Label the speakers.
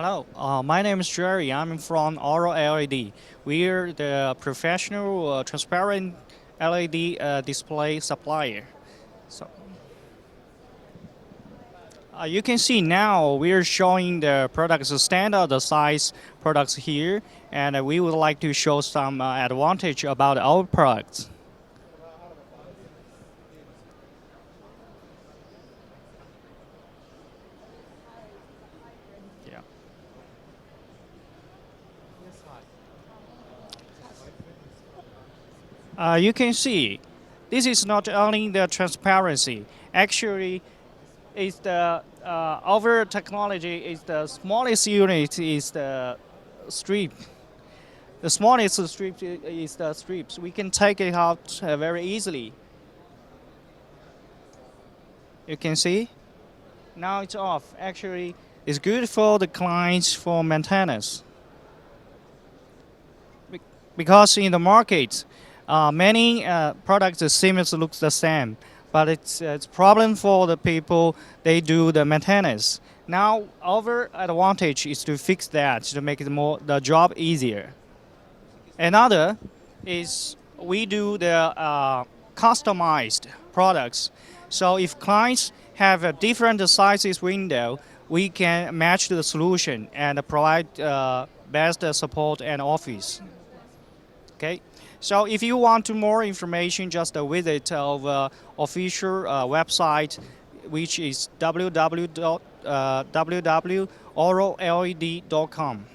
Speaker 1: Hello, my name is Jerry. I'm from Auroled. We're the professional transparent LED display supplier. So you can see now we're showing the products, standard size products here, and we would like to show some advantage about our products. Yeah. You can see this is not only the transparency. Actually, is the our technology is the smallest unit is the strip. The smallest strip is the strips. We can take it out very easily. You can see now it's off. Actually, it's good for the clients for maintenance because in the market, many products seems look the same, but it's problem for the people they do the maintenance. Now our advantage is to fix that to make it more the job easier. Another is we do the customized products. So if clients have a different sizes window, we can match the solution and provide best support and office. Okay. So if you want to more information, just visit our official website, which is www.oroled.com.